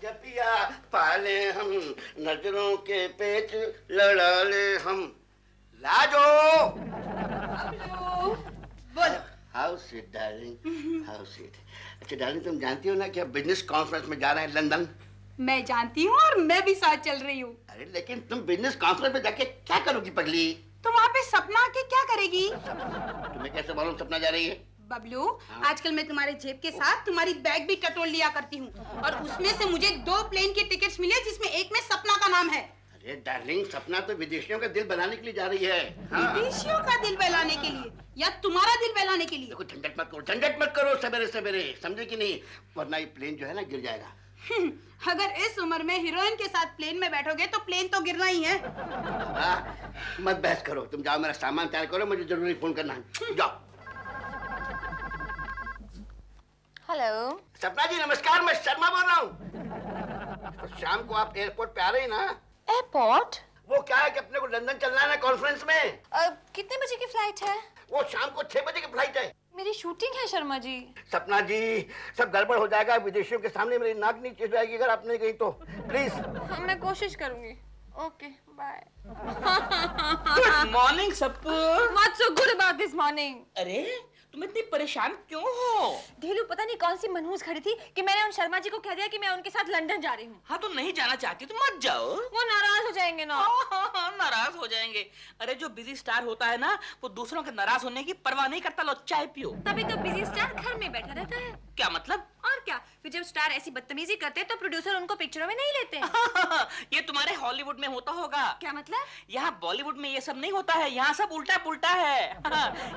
जपिया पाले हम, नजरों के पेच लड़ा ले हम। लाजो बोलो। How sweet darling, how sweet. अच्छा डार्लिंग, तुम जानती हो ना कि हम बिजनेस कॉन्फ्रेंस में जा रहे हैं लंदन। मैं जानती हूँ और मैं भी साथ चल रही हूँ। अरे लेकिन तुम बिजनेस कॉन्फ्रेंस में जाके क्या करोगी पगली? तो वहाँ पे सपना के क्या करेगी? तुम्हें कैसे मालूम सपना जा रही है? बबलू, आजकल मैं तुम्हारे जेब के साथ तुम्हारी बैग भी टटोल लिया करती हूँ और उसमें से मुझे 2 प्लेन के टिकट्स मिले जिसमें एक में सपना का नाम है। अरे डार्लिंग, सपना तो विदेशियों का दिल बनाने के लिए जा रही है। विदेशियों का दिल बहलाने के लिए या तुम्हारा दिल बहलाने के लिए? देखो झंझट मत करो सवेरे सवेरे, समझे कि नहीं? वरना ये प्लेन जो है ना गिर जाएगा। अगर इस उम्र में हीरोइन के साथ प्लेन में बैठोगे तो प्लेन तो गिरना ही है। मत बहस करो, तुम जाओ मेरा सामान तैयार करो, मुझे जरूरी फोन करना है। जाओ। हेलो सपना जी नमस्कार, मैं शर्मा बोल रहा हूँ। तो शाम को आप एयरपोर्ट पे आ रही ना? एयरपोर्ट? वो क्या है कि अपने को लंदन चलना है ना कॉन्फ्रेंस में। कितने बजे की फ्लाइट है? वो शाम को 6 बजे की फ्लाइट है। मेरी शूटिंग है शर्मा जी। सपना जी, सब गड़बड़ हो जाएगा, विदेशियों के सामने मेरी नाक नीचे जाएगी अगर आप नहीं गई तो। प्लीज। मैं कोशिश करूंगी। Okay bye. Good morning Sappu. What's so good about this morning? अरे तुम इतनी परेशान क्यों हो? ढीलू पता नहीं कौन सी मनहूस खड़ी थी कि मैंने उन शर्मा जी को कह दिया कि मैं उनके साथ लंदन जा रही हूँ। हाँ तो नहीं जाना चाहती तो मत जाओ। वो नाराज हो जाएंगे ना। नाराज हो जाएंगे। अरे जो बिजी स्टार होता है ना वो दूसरों के नाराज होने की परवाह नहीं करता। लो चाय पियो। तभी तो बिजी स्टार घर में बैठा रहता है। क्या मतलब? और क्या, फिर जब स्टार ऐसी बदतमीजी करते तो प्रोड्यूसर उनको पिक्चरों में नहीं लेते। ये तुम्हारे हॉलीवुड में होता होगा। क्या मतलब? यहाँ बॉलीवुड में ये सब नहीं होता है, यहाँ सब उल्टा पुल्टा है।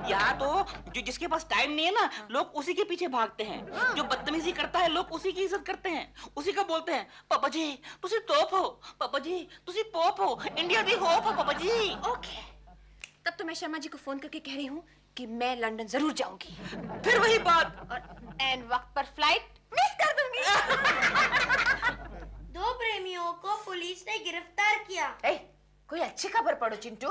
यहाँ तो जो जिसके पास टाइम नहीं है ना लोग उसी के पीछे भागते हैं। जो बदतमीजी करता है लोग उसी की इज्जत करते हैं, उसी का बोलते हैं पापा जी तुसी तोप हो, पापा जी तुसी पोप हो, इंडिया दी होप हो पापा जी। ओके, तब तो मैं शर्मा जी को फोन करके कह रही हूँ कि मैं लंदन जरूर जाऊंगी। फिर वही बात, और एन वक्त पर फ्लाइट मिस कर दूंगी। 2 प्रेमियों को पुलिस ने गिरफ्तार किया। कोई अच्छी खबर पढ़ो चिंटू।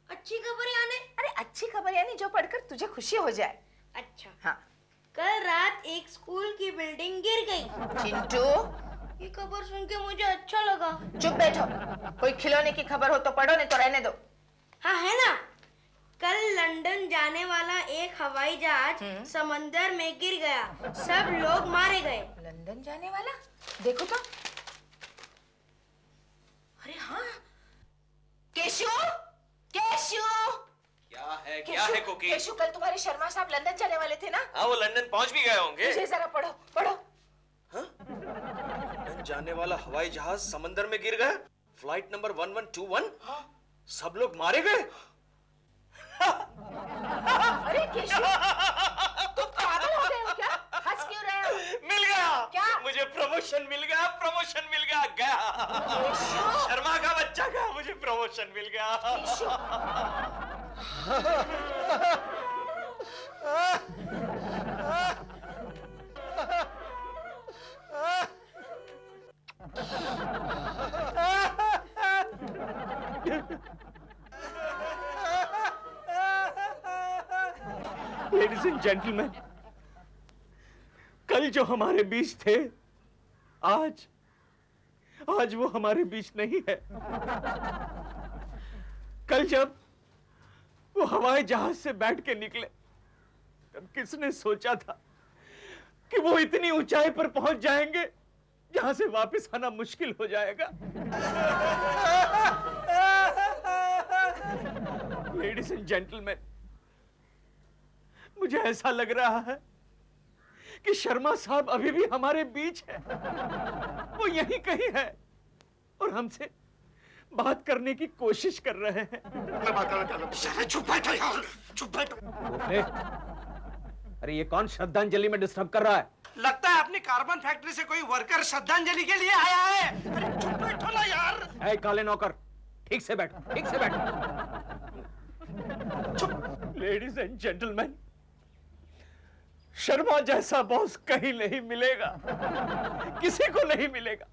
अच्छी खबर यानी? अरे अच्छी खबर यानी जो पढ़कर तुझे खुशी हो जाए। अच्छा हाँ। कल रात एक स्कूल की बिल्डिंग गिर गई। चिंटू, ये खबर सुन के मुझे अच्छा लगा। चुप बैठो, कोई खिलौने की खबर हो तो पढ़ो, नहीं तो रहने दो। हाँ है ना, कल लंदन जाने वाला एक हवाई जहाज समंदर में गिर गया, सब लोग मारे गए। लंदन जाने वाला? देखो तो। अरे हाँ केशु, केशु, क्या है कुकी? केशु, कल तुम्हारे शर्मा साहब लंदन जाने वाले थे ना? हाँ वो लंदन पहुंच भी गए होंगे। मुझे जरा पढ़ो पढ़ो। हाँ? लंदन जाने वाला हवाई जहाज समंदर में गिर गया, फ्लाइट नंबर 1121। हाँ? सब लोग मारे गए। अरे केशु, तुम पागल हो गए हो क्या? हंस क्यों रहे हो? मिल गया। क्या? मुझे प्रमोशन मिल गया, प्रमोशन मिल गया। गया शर्मा का बच्चा का मुझे प्रमोशन मिल गया। लेडीज एंड जेंटलमैन, कल जो हमारे बीच थे आज वो हमारे बीच नहीं है। कल जब वो हवाई जहाज से बैठ के निकले तब किसने सोचा था कि वो इतनी ऊंचाई पर पहुंच जाएंगे जहां से वापस आना मुश्किल हो जाएगा। लेडीज एंड जेंटलमैन, मुझे ऐसा लग रहा है कि शर्मा साहब अभी भी हमारे बीच है। वो यहीं कहीं है और हमसे बात करने की कोशिश कर रहे हैं। मैं बात करना चाहता हूँ। चुप बैठो यार, चुप बैठो। अरे ये कौन श्रद्धांजलि में डिस्टर्ब कर रहा है? लगता है अपनी कार्बन फैक्ट्री से कोई वर्कर श्रद्धांजलि के लिए आया है। अरे चुप बैठो ना यार। ऐ काले नौकर, ठीक से बैठ, ठीक से बैठ। चुप। लेडीज एंड जेंटलमैन, शर्मा जैसा बॉस कहीं नहीं मिलेगा, किसी को नहीं मिलेगा।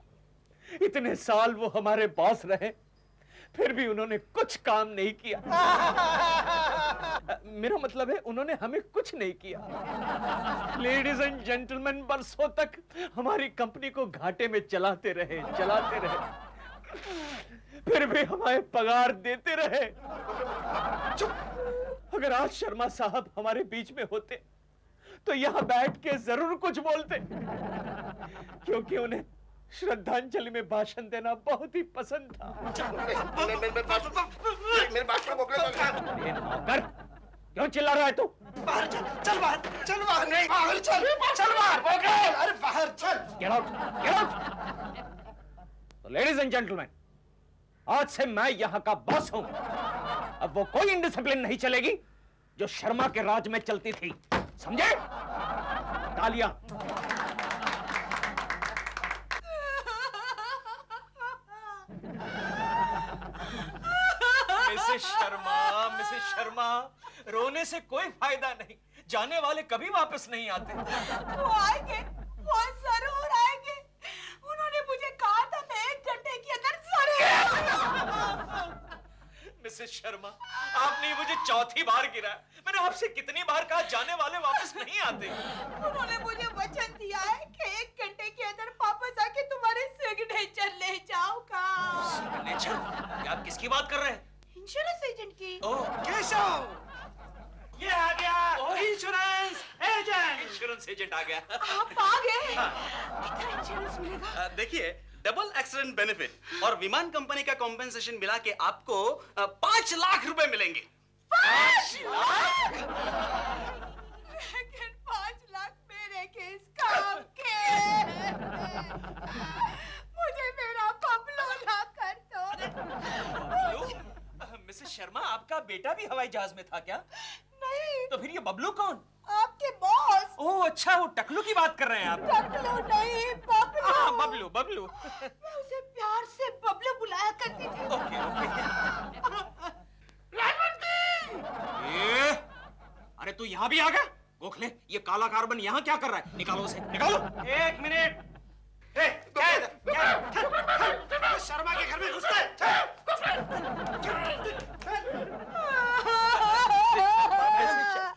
इतने साल वो हमारे बॉस रहे, फिर भी उन्होंने कुछ काम नहीं किया। मेरा मतलब है उन्होंने हमें कुछ नहीं किया। लेडीज एंड जेंटलमैन, बरसों तक हमारी कंपनी को घाटे में चलाते रहे, फिर भी हमें पगार देते रहे। अगर आज शर्मा साहब हमारे बीच में होते तो यहां बैठ के जरूर कुछ बोलते, क्योंकि उन्हें श्रद्धांजलि में भाषण देना बहुत ही पसंद था। मेरे बात को नौकर, क्यों चिल्ला रहा है तू? बाहर चल, चल बाहर, चल बाहर, नहीं बाहर चल, चल बाहर, अरे बाहर चल। Get out, get out। तो लेडीज एंड जेंटलमैन, आज से मैं यहां का बॉस हूं। अब वो कोई इंडिसिप्लिन नहीं चलेगी जो शर्मा के राज में चलती थी, समझे? तालियां। मिसेस शर्मा, रोने से कोई फायदा नहीं। जाने वाले कभी वापस नहीं आते। वो आएंगे, वो जरूर आएंगे। उन्होंने मुझे कहा था मैं 1 घंटे के अंदर जरूर। मिसेस शर्मा, आपने मुझे चौथी बार गिराया। मैंने आपसे कितनी बार कहा जाने वाले वापस नहीं आते। उन्होंने मुझे वचन दिया है कि 1 घंटे के अंदर वापस आके तुम्हारे सिग्नेचर ले जाऊंगा। सिग्नेचर? आप किसकी बात कर रहे हैं? इंश्योरेंस एजेंट की। ओह, केशव, ये आ गया इंश्योरेंस एजेंट। इंश्योरेंस एजेंट आ गया। आप आ गए। कितना इंश्योरेंस मिलेगा? देखिए, डबल एक्सीडेंट बेनिफिट और विमान कंपनी का कॉम्पेंसेशन मिला के आपको 5 लाख रुपए मिलेंगे। 5 लाख? लेकिन 5 लाख मेरे किस काम के? मुझे मेरा बबलू ला कर दो। मिसेस शर्मा, आपका बेटा भी हवाई जहाज में था क्या? नहीं। तो फिर ये बबलू कौन? आपके बॉस। ओह अच्छा, वो टकलू की बात कर रहे हैं आप। टकलू नहीं, बबलू। हाँ, बबलू। मैं उसे प्यार से बबलू बुलाया करती थी। ओके। अरे तू यहाँ भी आ गया? गोखले, ये काला कार्बन यहाँ क्या कर रहा है? निकालो उसे, निकालो। 1 मिनट। शर्मा के घर में घुसता है।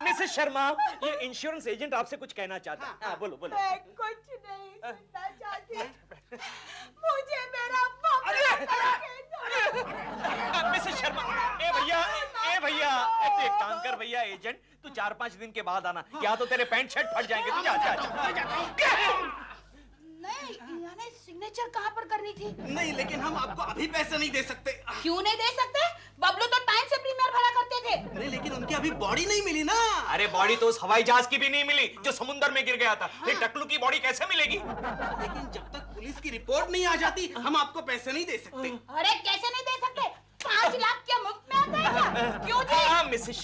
मिसेस शर्मा, ये इंश्योरेंस एजेंट आपसे कुछ कहना चाहता है। हाँ, बोलो। मैं कुछ नहीं सुनना चाहती। मुझे मेरा बबलू मिसेस शर्मा, ए भैया, तू एक काम कर भैया एजेंट, तू 4-5 दिन के बाद आना, या तो तेरे पैंट शर्ट फट जाएंगे। तू जा। नहीं, यानी सिग्नेचर कहाँ पर करनी थी? नहीं, लेकिन हम आपको अभी पैसे नहीं दे सकते। क्यों नहीं दे सकते? बबलू तो टाइम से प्रीमियर भरा करते थे। नहीं, लेकिन उनकी अभी बॉडी नहीं मिली ना। अरे बॉडी तो उस हवाई जहाज की भी नहीं मिली जो समुद्र में गिर गया था। फिर टकलू की बॉडी कैसे मिलेगी? लेकिन जब तक पुलिस की रिपोर्ट नहीं आ जाती हम आपको पैसे नहीं दे सकते। अरे कैसे नहीं दे सकते? 5 लाख क्या मुफ्त में आ जाएगा? क्यों जी? हाँ, मिसेस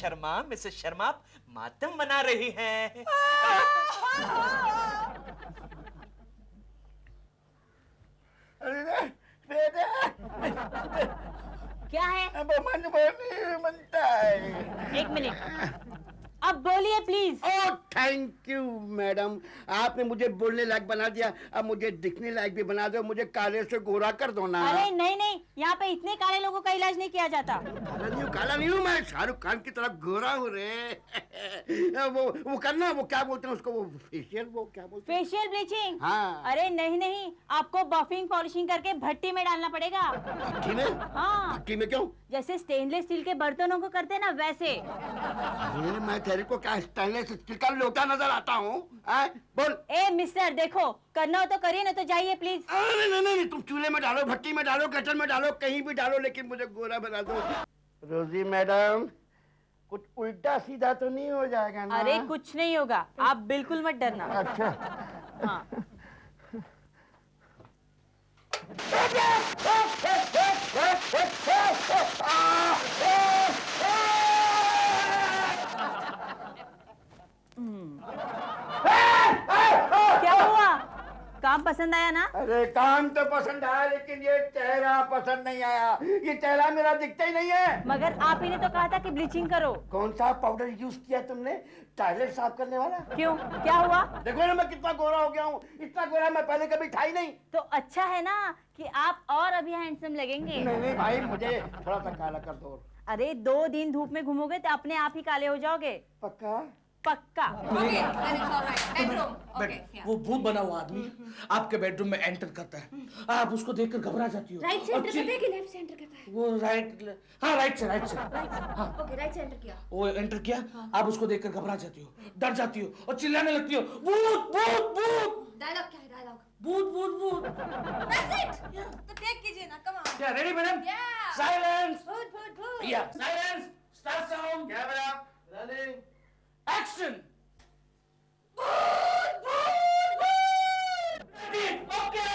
शर्मा, आप मातम मना रही हैं। क्या है? मनता है। 1 मिनट, अब बोलिए please. Oh thank you madam, आपने मुझे बोलने लायक बना दिया। अब मुझे दिखने लायक भी बना दो। मुझे काले से गोरा कर दो ना। अरे नहीं, यहाँ पे इतने काले लोगों का इलाज नहीं किया जाता। काला नहीं हूँ मैं, शाहरुख खान की तरफ गोरा हूँ रे। वो करना, वो क्या बोलते हैं उसको, वो फेशियल, वो क्या बोलते हैं? Facial bleaching? हाँ। अरे नहीं, आपको बफिंग पॉलिशिंग करके भट्टी में डालना पड़ेगा। भट्टी में? हाँ। भट्टी में क्यों? जैसे स्टेनलेस स्टील के बर्तनों को करते हैं ना, वैसे। अरे मैं तेरे को क्या स्टेनलेस स्टील का लोटा नजर आता हूँ? बोल। ए मिस्टर, देखो करना हो तो करिए, ना तो जाइए प्लीज। नहीं, तुम चूल्हे में डालो, भट्टी में डालो, कटर में डालो, कहीं भी डालो, लेकिन मुझे गोरा बना दो। रोजी मैडम, कुछ उल्टा सीधा तो नहीं हो जाएगा ना? अरे कुछ नहीं होगा, आप बिल्कुल मत डरना। अच्छा। हाँ। क्या हुआ? काम पसंद आया ना? अरे काम तो पसंद आया, लेकिन ये चेहरा पसंद नहीं आया। ये चेहरा मेरा दिखता ही नहीं है। मगर आप ही ने तो कहा था कि ब्लीचिंग करो। कौन सा पाउडर यूज किया तुमने? टॉयलेट साफ करने वाला? क्यों, क्या हुआ? देखो ना मैं कितना गोरा हो गया हूँ। इतना गोरा मैं पहले कभी था ही नहीं। तो अच्छा है ना कि आप और अभी हैंडसम लगेंगे। नहीं भाई, मुझे थोड़ा सा काला कर दो। अरे 2 दिन धूप में घूमोगे तो अपने आप ही काले हो जाओगे। पक्का? पक्का। वो भूत बना हुआ आदमी आपके बेडरूम में एंटर करता है, आप उसको देखकर घबरा जाती हो। राइट से एंटर करता है कि लेफ्ट से एंटर करता है? वो राइट से हाँ ओके, राइट से एंटर किया। वो एंटर किया, आप उसको देखकर घबरा जाती हो, डर जाती हो और चिल्लाने लगती हो, भूत भूत भूत। डायलॉग क्या है? डायलॉग भूत भूत भूत। That's it. तो टेक कीजिए ना, कम ऑन। क्या रेडी मैडम? साइलेंस। भूत भूत भूत। या साइलेंस, स्टार्ट साउंड। क्या मैडम? Running, action. भूत भूत भूत। ओके।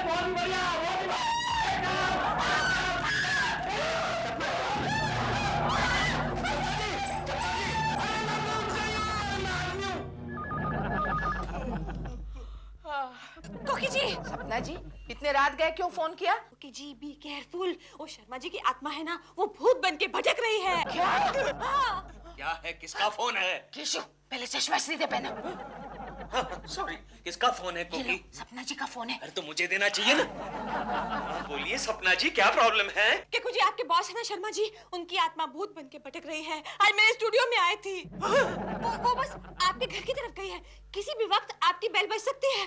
बहुत बढ़िया, बहुत बढ़िया। कोकी जी। सपना जी, इतने रात गए क्यों फोन किया? कोकी जी बी केयरफुल, वो शर्मा जी की आत्मा है ना, वो भूत बन के भटक रही है। क्या? क्या है? किसका फोन है? केशव, पहले चश्मा सीधे पहनो। सॉरी, किसका फोन है कोकी? सपना जी का फोन है। अरे तो मुझे देना चाहिए ना। बोलिए सपना जी, क्या प्रॉब्लम है? केकू जी, आपके बॉस है ना शर्मा जी, उनकी आत्मा भूत बन के भटक रही है। आज मेरे स्टूडियो में आई थी। वो बस आपके घर की तरफ गई है। किसी भी वक्त आपकी बेल बज सकती है।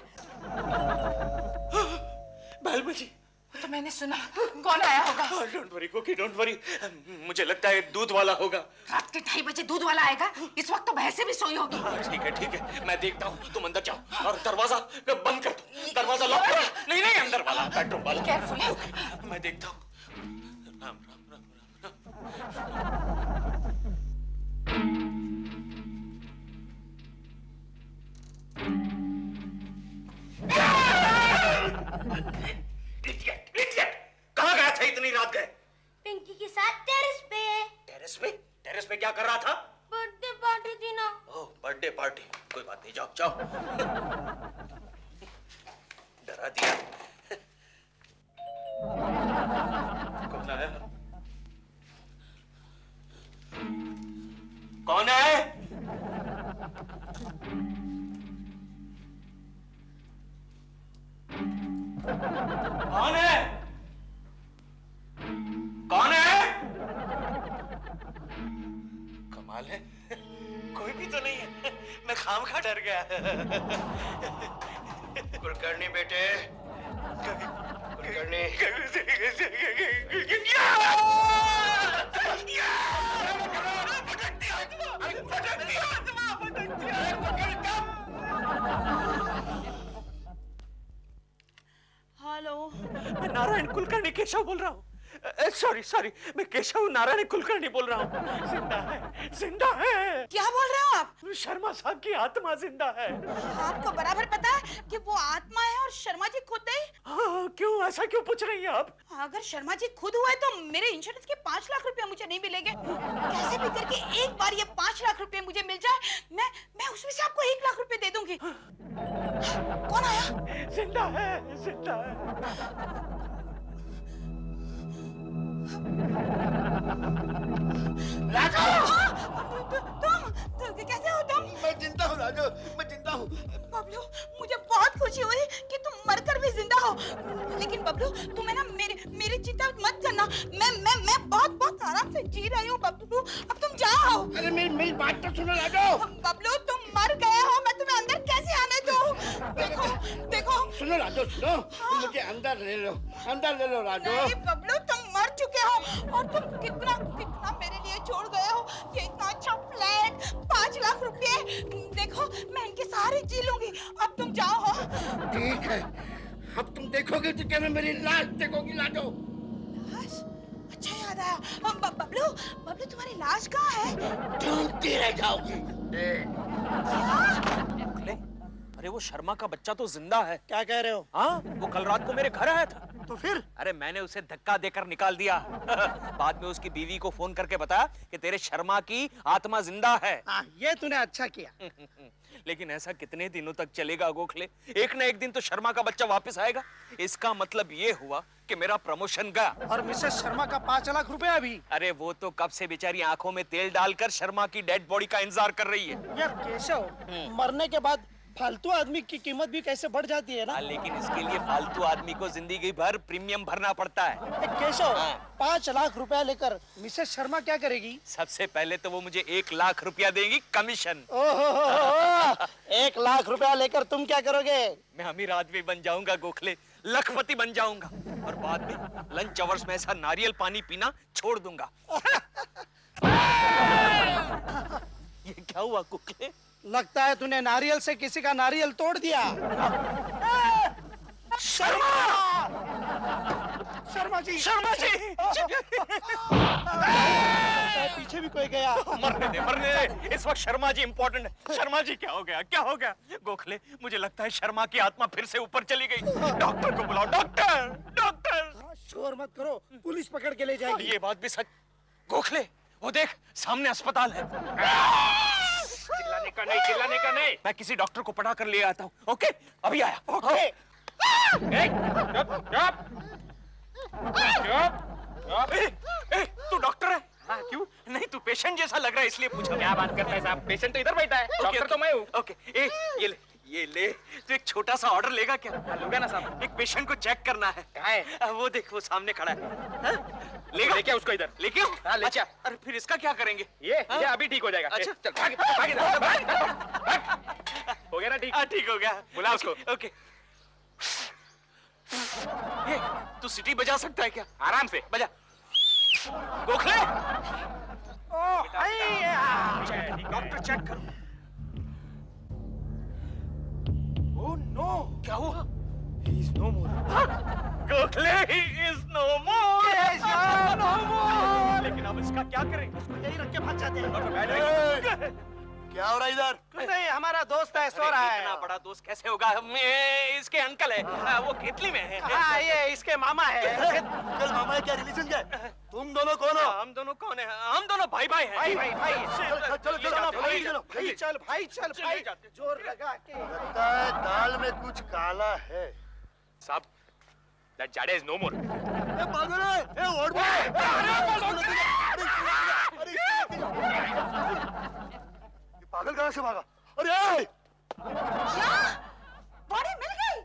बेल बजी? तो मैंने सुना। कौन आया होगा? डोंट वरी कोकी, डोंट वरी। मुझे लगता है दूध वाला होगा। रात के 2:30 बजे दूध वाला आएगा? इस वक्त तो भैंसे भी सोई होगी। ठीक है, मैं देखता हूँ। तुम अंदर जाओ और दरवाजा बंद कर दो। दरवाजा लॉक करो। नहीं, अंदर वाला, बेडरूम वाला। केयरफुल। मैं देखता हूँ। राम राम राम इडियट! कहाँ गया था इतनी रात गए? पिंकी के साथ टेरेस पे। टेरेस पे? टेरेस पे क्या कर रहा था? बर्थडे पार्टी थी ना। ओह, बर्थडे पार्टी। कोई बात नहीं, जाओ जाओ। डरा दिया। कौन आया? कौन है? कौन है? कौन है? कमाल है, कोई भी तो नहीं है। मैं खामखा डर गया। कुलकर्णी बेटे, कुलकर्णी। हेलो, मैं नारायण कुलकर्णी केशव बोल रहा हूँ। सॉरी, मैं केशव नारायण कुलकर्णी बोल रहा हूँ। जिंदा है। क्या बोल रहे हो आप? शर्मा साहब की आत्मा जिंदा है। आपको बराबर पता है कि वो आत्मा है और शर्मा जी खुद है। हाँ, क्यों ऐसा क्यों पूछ रही हैं आप? अगर शर्मा जी खुद हुआ है तो मेरे इंश्योरेंस के 5 लाख रुपए मुझे नहीं मिलेंगे। कैसे भी करके एक बार ये 5 लाख रुपए मुझे मिल जाए, मैं उसमें से आपको 1 लाख रुपए दे दूंगी। कौन आया? जिंदा है। राजू! तुम कैसे हो तुम? मैं जिंदा हूँ राजू, मैं जिंदा हूँ। बबलू, मुझे बहुत खुशी हुई कि तुम मरकर भी जिंदा हो। लेकिन बबलू, तुम है ना मेरी चिंता मत करना। मैं बहुत आराम से जी रही हूँ बबलू। अब तुम जाओ। अरे मेरी बात तो सुनो राजू। बबलू, तुम मर गए हो, मैं तुम्हें अंदर कैसे आने दूँ? देखो। सुनो राजू, सुनो। तुम मुझे अंदर ले लो राजू। नहीं बबलू, तुम मर चुके हो और तुम कितना मेरे लिए छोड़ गए हो। ये इतना अच्छा फ्लैट, 5 लाख रुपए। देखो, मैं इनके सहारे जी लूंगी। अब तुम जाओ। ठीक है, अब तुम देखोगे तो क्या मैं मेरी लाश देखोगी राजू? लाश? अच्छा याद आया। बबलू तुम्हारी लाश कहाँ है? ढूंढती रह जाओगी। अरे वो शर्मा का बच्चा तो जिंदा है। क्या कह रहे हो? हाँ, वो कल रात को मेरे घर आया था। तो फिर? अरे मैंने उसे धक्का देकर निकाल दिया। बाद में उसकी बीवी को फोन करके बताया कि तेरे शर्मा की आत्मा जिंदा है। ये तूने अच्छा किया। लेकिन ऐसा कितने दिनों तक चलेगा गोखले? एक ना एक दिन तो शर्मा का बच्चा वापस आएगा। इसका मतलब ये हुआ कि मेरा प्रमोशन गया। और मिसेस शर्मा का 5 लाख रुपया भी। अरे वो तो कब से बेचारी आंखों में तेल डालकर शर्मा की डेड बॉडी का इंतजार कर रही है। यार केशव, मरने के बाद फालतू आदमी की कीमत भी कैसे बढ़ जाती है ना। लेकिन इसके लिए फालतू आदमी को जिंदगी भर प्रीमियम भरना पड़ता है। केशव, 5 लाख रुपया लेकर मिसेस शर्मा क्या करेगी? सबसे पहले तो वो मुझे 1 लाख रुपया देगी कमीशन। ओहो, 1 लाख रुपया लेकर तुम क्या करोगे? मैं अमीर आदमी बन जाऊंगा गोखले, लखपति बन जाऊंगा और बाद में लंच अवर्स में ऐसा नारियल पानी पीना छोड़ दूंगा। ये क्या हुआ गोखले? लगता है तूने नारियल से किसी का नारियल तोड़ दिया। शर्मा! शर्मा जी! शर्मा जी! पीछे भी कोई गया। मरने दे। इस वक्त शर्मा जी इम्पोर्टेंट है। शर्मा जी क्या हो गया? क्या हो गया? गोखले, मुझे लगता है शर्मा की आत्मा फिर से ऊपर चली गई। डॉक्टर को बुलाओ। डॉक्टर! डॉक्टर! शोर मत करो, पुलिस पकड़ के ले जाएगी। ये बात भी सच। गोखले, वो देख सामने अस्पताल है। चिल्लाने का नहीं। मैं किसी डॉक्टर को पढ़ा कर ले आता हूँ। ओके, अभी आया। ओके। तू डॉक्टर है? हाँ, क्यों? नहीं, तू पेशेंट जैसा लग रहा है इसलिए पूछा। क्या बात करता है साहब? पेशेंट तो इधर बैठा है, डॉक्टर तो मैं हूँ। ओके, ये ले। तू एक छोटा सा ऑर्डर लेगा क्या? लूंगा ना साहब। एक पेशेंट को चेक करना है। कहाँ है? वो देख, वो सामने खड़ा है। लेगा? लेके उसको इधर। लेके? हाँ, ले अच्छा, अरे फिर इसका क्या करेंगे? ये अभी ठीक हो जाएगा। अच्छा, चल भाग। हो गया ना ठीक? हाँ, ठीक हो गया। बुला उसको। ओके। ये, तू सिटी बजा सकता है क्या? आराम से बजा। गोखले! डॉक्टर चेक करो। ओह नो, क्या हुआ? He is no more. Gokhale, he is no more. लेकिन अब इसका क्या करें? उसको यही रख के भाग जाते हैं। क्या हो रहा है इधर? कुछ नहीं, हमारा दोस्त है, सो रहा है। इतना बड़ा दोस्त कैसे होगा? इसके अंकल है। वो केतली में है। हाँ, ये इसके मामा है। कल मामा है क्या? रिलेशन क्या? तुम दोनों कौन हो? हम दोनों कौन है? हम दोनों भाई हैं। भाई। चलो, चल भाई। जोर लगा के। लगता है दाल में कुछ काला है। साहब, that Jade is no more. पागल है? और पागल कहाँ से भागा? अरे बॉडी मिल गई।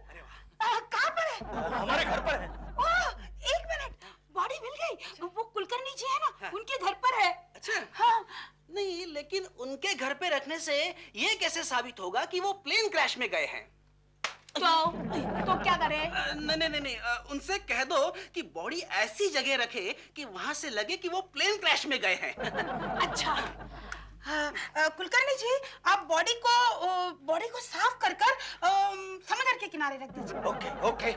कहाँ पर है? हमारे घर पर है। ओह, 1 मिनट, बॉडी मिल गई। वो कुलकर्णी जी है ना, उनके घर पर है। अच्छा। हाँ। नहीं, लेकिन उनके घर पे रखने से ये कैसे साबित होगा कि वो प्लेन क्रैश में गए हैं? तो क्या करें? नहीं, उनसे कह दो कि बॉडी ऐसी जगह रखे कि वहां से लगे कि वो प्लेन क्रैश में गए हैं। अच्छा। कुलकर्णी जी, आप बॉडी को साफ कर समंदर के किनारे रख दीजिए। ओके।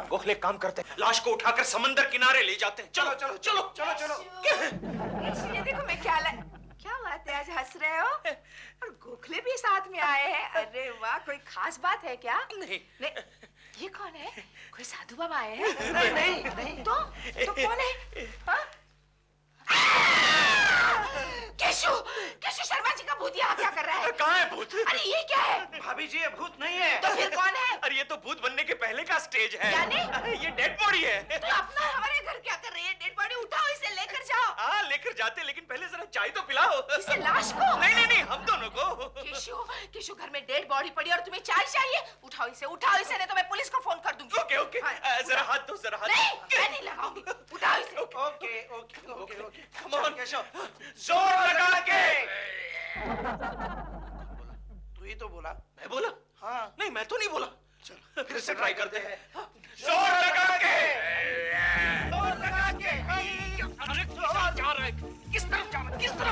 गोखले काम करते हैं। लाश को उठाकर समंदर किनारे ले जाते हैं। चलो। ये देखो मैं क्या बात है, आज हंस रहे हो? और गोखले भी साथ में आए हैं। अरे वाह, कोई खास बात है क्या? नहीं। ये कौन है? कोई साधु बाबा आए हैं? नहीं। तो कौन है? हाँ? केशव शर्मा जी का भूत यहाँ क्या कर रहा है? कहाँ है भूत? अरे ये क्या है? भाभी जी, ये भूत नहीं है। तो फिर कौन है? अरे ये तो भूत बनने के पहले का स्टेज है। यानी? अरे ये डेड बॉडी है। तो अपना हमारे घर क्या कर रही है? डेड बॉडी उठाओ, इसे लेकर जाओ। हाँ, लेकर जाते, लेकिन पहले जरा चाय तो पिलाओ। इसे लाश को? नहीं, हम दोनों को। केशव घर में डेड बॉडी पड़ी और तुम्हें चाय चाहिए? उठाओ इसे, नहीं तो मैं पुलिस को फोन कर दूंगी। ओके। जरा हाथ दो, जरा हाथ। नहीं, मैं नहीं लगाऊंगी। उठाओ इसे। ओके। कम ऑन केशव, जोर लगा के। तू ही तो बोला। मैं बोला? हाँ। नहीं, मैं तो नहीं बोला। चल, फिर से ट्राई करते हैं। जोर लगा के। अरे जा रहा है। किस तरफ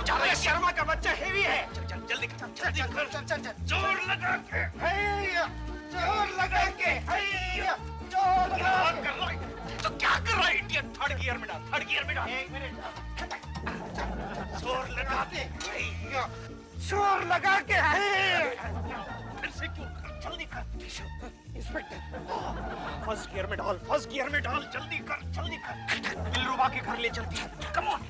जा रहा है? शर्मा का बच्चा हेवी है। चल, जल्दी चल। जोर लगा के। जोर लगा के। तो क्या कर रहा है इडियट? थर्ड गियर में डाल। 1 मिनट। जोर लगा के। जोर लगा के। फिर से क्यों? जल्दी कर। इंस्पेक्टर, फर्स्ट गियर में डाल। जल्दी कर। दिलरुबा के घर ले चलती है। Come on.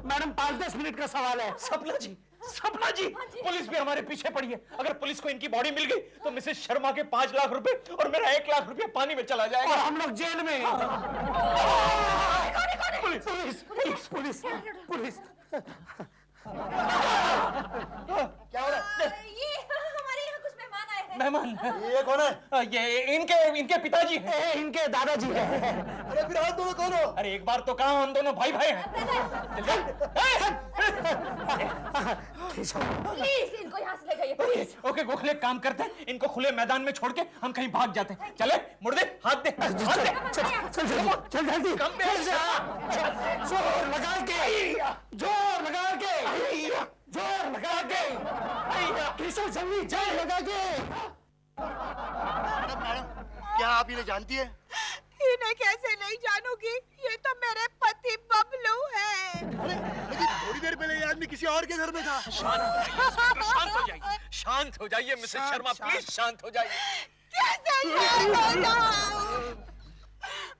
मैडम 5-10 मिनट का सवाल है। सपना जी, सपना जी, पुलिस भी हमारे पीछे पड़ी है। अगर पुलिस को इनकी बॉडी मिल गई तो मिसेस शर्मा के 5 लाख रुपए और मेरा 1 लाख रुपया पानी में चला जाएगा। और हम लोग जेल में। Police police police police. क्या हो रहा है? ये हमारे यहाँ कुछ मेहमान आए हैं। मेहमान? ये कौन है? ये इनके पिताजी हैं। इनके दादाजी हैं। अरे फिर आप दोनों कौन हो? अरे एक बार तो कहा हम दोनों भाई भाई हैं। प्लीज इनको यहाँ से ले जाइए प्लीज। ओके गोखले, काम करते हैं, इनको खुले मैदान में छोड़ के हम कहीं भाग जाते हैं। चले, मुड़ दे, हाथ दे, हाथ दे। चल जल्दी। कम पे जोर लगा के, जोर लगा के, जोर लगा के, केशव जल्दी जोर लगा के। मैडम, क्या आप इन्हें जानती है? इन्हें कैसे नहीं जानूंगी? ये तो मेरे पति बबलू है। लेकिन थोड़ी देर पहले ये आदमी किसी और के घर में था। शांत हो जाइए, शांत हो जाइए मिसेस शर्मा, प्लीज शांत हो जाइए। कैसे शांत हो जाऊं?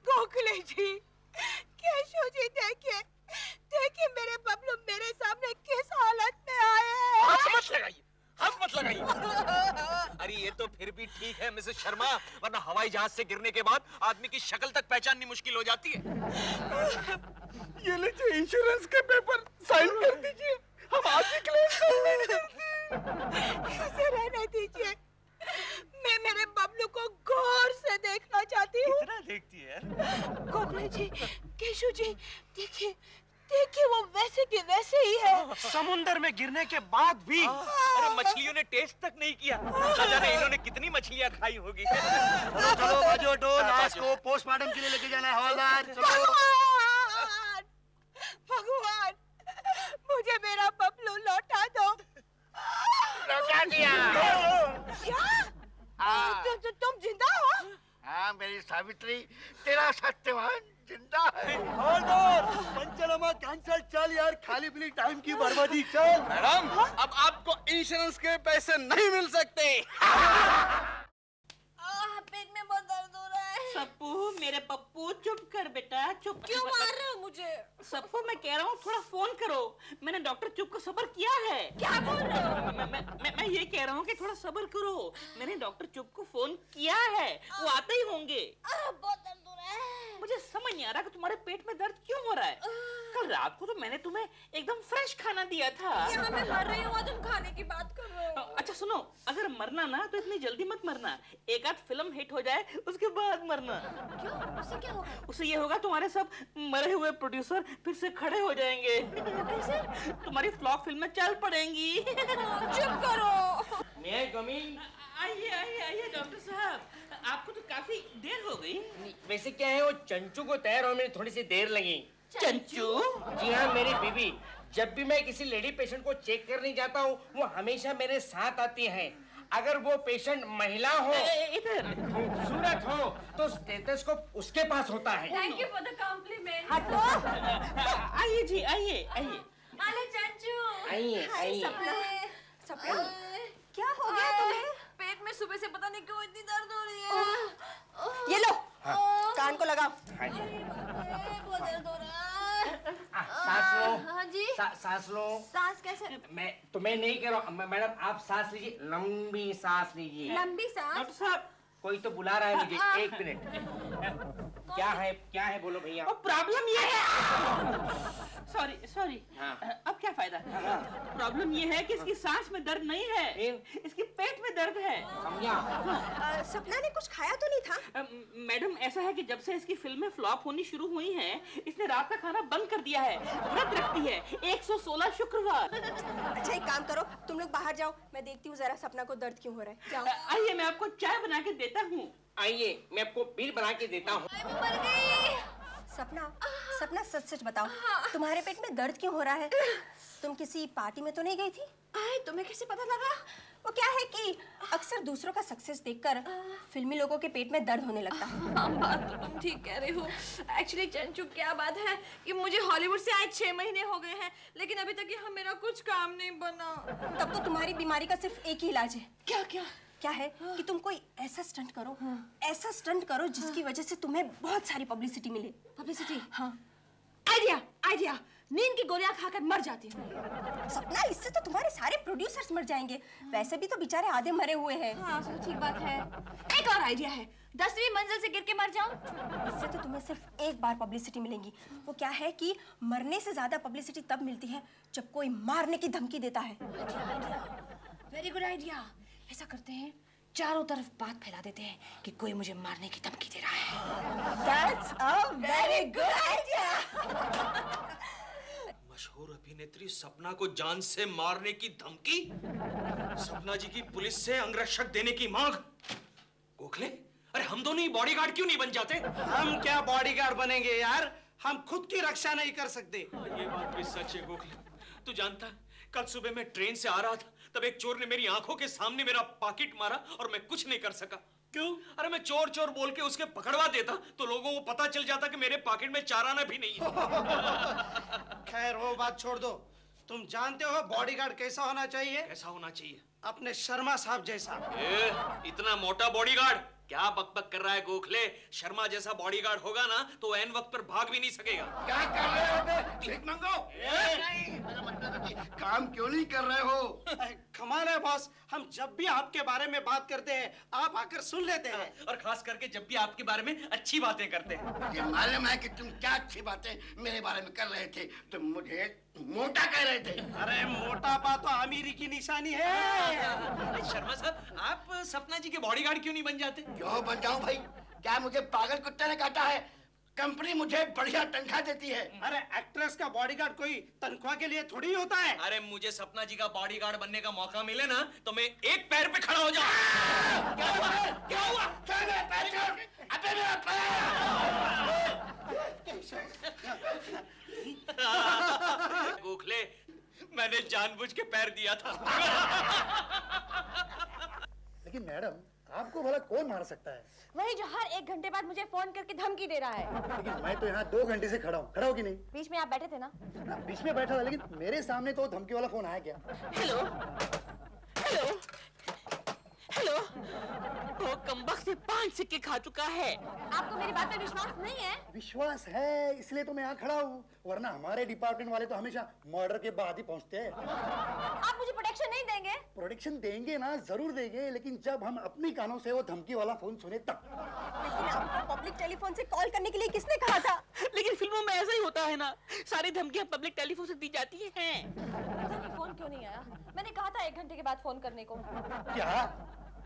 गोखले जी, केशव जी, देखिए देखिए मेरे बबलू मेरे सामने किस हालत में आए हैं। हाथ मत लगाइए, हाथ मत लगाइए। अरे ये तो फिर भी ठीक है मिसेस शर्मा, वरना हवाई जहाज से गिरने के बाद आदमी की शक्ल तक पहचाननी मुश्किल हो जाती है। ये लीजिए इंश्योरेंस के पेपर, साइन कर दीजिए, हम आज ही क्लेम कर देंगे। इसे रहने दीजिए, मैं मेरे बबलू को गौर से देखना चाहती हूँ। कितना देखती है? गोखले जी, केशव जी, देखिए देखिए वो वैसे के वैसे ही है। समुंदर में गिरने के बाद भी। अरे मछलियों ने टेस्ट तक नहीं किया, ना जाने इन्होंने कितनी मछलियां खाई होगी। चलो चलो बाजू हटो, लाश को पोस्टमार्टम के लिए लेके जाना है। हवलदार चलो। भगवान, मुझे मेरा बबलू लौटा दो। लौटा दिया। क्या? तुम जिंदा हो? हाँ मेरी सावित्री, तेरा सत्यवान जिंदा है। हवलदार, पंचनामा कैंसिल। चल यार, खाली पीली टाइम की बर्बादी। चल मैडम, अब आपको इंश्योरेंस के पैसे नहीं मिल सकते। पेट में बहुत दर्द हो रहा है। सप्पू, मेरे पप्पू, चुप कर बेटा, चुप। क्यों मार रहे हो मुझे? सप्पू, मैं कह रहा हूँ थोड़ा फोन करो। मैंने डॉक्टर चुप को सब्र किया है। क्या बोल रहे हो? मैं ये कह रहा हूँ कि थोड़ा सब्र करो। मैंने डॉक्टर चुप को फोन किया है, वो आते ही होंगे। बहुत दर्द हो रहा है। मुझे समझ नहीं आ रहा कि तुम्हारे पेट में दर्द क्यों हो रहा है। कल रात को तो मैंने तुम्हें एकदम फ्रेश खाना दिया था। यहाँ मैं मर रही हूँ, तुम खाने की बात कर रहे हो। अच्छा सुनो, अगर मरना ना तो इतनी जल्दी मत मरना। एक आध फिल्म हिट हो जाए उसके बाद मरना। क्यों? उससे क्या होगा? उससे ये होगा तुम्हारे सब मरे हुए प्रोड्यूसर फिर से खड़े हो जाएंगे। कैसे? तुम्हारी फ्लॉप फिल्में चल पड़ेंगी। चुप करो। आइए आइए आइए डॉक्टर साहब, आपको तो काफी देर हो गई। वैसे क्या है, वो चंचू को तैयार होने में थोड़ी सी देर लगी। चंचू? जी हाँ, मेरी बीवी। जब भी मैं किसी लेडी पेशेंट को चेक करने जाता हूँ, वो हमेशा मेरे साथ आती है। अगर वो पेशेंट महिला हो, इधर खूबसूरत हो, तो स्टेथोस्कोप उसके पास होता है। Thank you for the compliment. आइए जी, आइए आइए। अरे चंचू, आइए आइए। सपना, क्या हो गया तुम्हें? पेट में सुबह से पता नहीं क्यों इतनी दर्द हो रही है। ये लो, कान को लगाओ। बहुत दर्द हो रहा है। सांस लो। हाँ जी। सांस लो। सांस कैसे? मैं तुम्हें नहीं कह रहा हूँ, मैडम आप सांस लीजिए, लंबी सांस लीजिए। लंबी सांस? डॉक्टर साहब, कोई तो बुला रहा है मुझे, एक मिनट। क्या है बोलो भैया। प्रॉब्लम ये है। सॉरी। अब क्या फायदा? प्रॉब्लम ये है कि इसकी सांस में दर्द नहीं है, इसकी पेट में दर्द है। समझा? सपना ने कुछ खाया तो नहीं था? मैडम, ऐसा है कि जब से इसकी फिल्में फ्लॉप होनी शुरू हुई हैं, इसने रात का खाना बंद कर दिया है। व्रत रखती है 116 शुक्रवार। अच्छा एक काम करो, तुम लोग बाहर जाओ, मैं देखती हूँ जरा सपना को दर्द क्यों हो रहा है। जाओ। आइए, मैं आपको चाय बना के देता हूँ। आइए, मैं आपको बिल बना के देता हूँ। मर गई। सपना सच बताओ, तुम्हारे पेट में दर्द क्यों हो रहा है? तुम किसी पार्टी में तो नहीं गई थी? तुम्हें कैसे पता लगा? वो क्या है कि अक्सर दूसरों का सक्सेस देखकर फिल्मी लोगों के पेट में दर्द होने लगता है। बात तो तुम ठीक कह रहे हो। एक्चुअली चंचू, क्या बात है कि मुझे हॉलीवुड से आए 6 महीने हो गए हैं, लेकिन अभी तक यहाँ मेरा कुछ काम नहीं बना। तब तो तुम्हारी बीमारी का सिर्फ एक ही इलाज है। क्या है कि तुम कोई ऐसा स्टंट करो, जिसकी वजह से तुम्हें बहुत सारी पब्लिसिटी मिले। पब्लिसिटी? हाँ। आइडिया आइडिया, नींद की गोलियां खाकर मर जाती हूँ। सपना, इससे तो तुम्हारे सारे प्रोड्यूसर्स मर जाएंगे। वैसे भी तो बेचारे आधे मरे हुए हैं। हाँ, ठीक बात है। एक और आइडिया है, 10वीं मंजिल से गिर के मर जाऊं। इससे तो तुम्हें सिर्फ एक बार पब्लिसिटी मिलेगी। वो क्या है कि मरने से ज्यादा पब्लिसिटी तब मिलती है जब कोई मारने की धमकी देता है। Very good idea. ऐसा करते हैं, चारों तरफ बात फैला देते हैं कि कोई मुझे मारने की धमकी दे रहा है। That's a very good idea. मशहूर अभिनेत्री सपना को जान से मारने की धमकी, सपना जी की पुलिस से अंगरक्षक देने की मांग। गोखले, अरे हम दोनों ही बॉडीगार्ड क्यों नहीं बन जाते? हम क्या बॉडीगार्ड बनेंगे यार, हम खुद की रक्षा नहीं कर सकते। ये बात भी सच है गोखले। तू जानता है, कल सुबह मैं ट्रेन से आ रहा था, तब एक चोर ने मेरी आंखों के सामने मेरा पॉकेट मारा और मैं कुछ नहीं कर सका। क्यों? अरे मैं चोर चोर बोल के उसके पकड़वा देता तो लोगों को पता चल जाता कि मेरे पॉकेट में 4 आना भी नहीं है। खैर वो बात छोड़ दो, तुम जानते हो बॉडीगार्ड कैसा होना चाहिए? कैसा होना चाहिए? अपने शर्मा साहब जैसा। इतना मोटा बॉडीगार्ड? क्या बकबक कर रहा है गोखले? शर्मा जैसा बॉडीगार्ड होगा ना तो एन वक्त पर भाग भी नहीं सकेगा। क्या कर रहे हो बे? भीख मांगो। मेरा मतलब है कि काम क्यों नहीं कर रहे हो? कमाल है बॉस, हम जब भी आपके बारे में बात करते हैं आप आकर सुन लेते हैं। और खास करके जब भी आपके बारे में अच्छी बातें करते हैं। ये मालूम है कि तुम क्या अच्छी बातें मेरे बारे में कर रहे थे। तुम मुझे मोटा कह रहे थे। अरे मोटापा तो अमीरी की निशानी है। शर्मा साहब, आप सपना जी के बॉडीगार्ड क्यों नहीं बन जाते? क्यों बन जाऊं भाई? क्या मुझे पागल कुत्ते ने काटा है? कंपनी मुझे बढ़िया तनख्वाह देती है। अरे एक्ट्रेस का बॉडीगार्ड कोई तनख्वाह के लिए थोड़ी होता है। अरे मुझे सपना जी का बॉडीगार्ड बनने का मौका मिले ना तो मैं एक पैर पे खड़ा हो जाऊं। क्या हुआ? क्या हुआ? छोड़ मेरा पैर, छोड़। अबे मेरा पैर। गोखले, मैंने जानबूझ के पैर दिया था। लेकिन मैडम, आपको भला कौन मार सकता है? वही जो हर 1 घंटे बाद मुझे फोन करके धमकी दे रहा है। लेकिन मैं तो यहाँ 2 घंटे से खड़ा हूँ। खड़ा हो कि नहीं? बीच में आप बैठे थे ना? बीच में बैठा था, लेकिन मेरे सामने तो धमकी वाला फोन आया क्या? हेलो हेलो हेलो, वो कमबख्त से 5 सिक्के खा चुका है। आपको मेरी बात पे विश्वास नहीं है? विश्वास है, इसलिए तो मैं यहाँ खड़ा हूँ। वरना हमारे डिपार्टमेंट वाले तो हमेशा मर्डर के बाद ही पहुँचते हैं। आप मुझे प्रोटेक्शन नहीं देंगे? प्रोटेक्शन देंगे ना, जरूर देंगे, लेकिन जब हम अपनी कानों से वो धमकी वाला फोन सुने तब। लेकिन आपको पब्लिक टेलीफोन से कॉल करने के लिए किसने कहा था? लेकिन फिल्मों में ऐसा ही होता है ना, सारी धमकियां पब्लिक टेलीफोन से दी जाती हैं। फोन क्यों नहीं आया? मैंने कहा था 1 घंटे के बाद फोन करने को। क्या?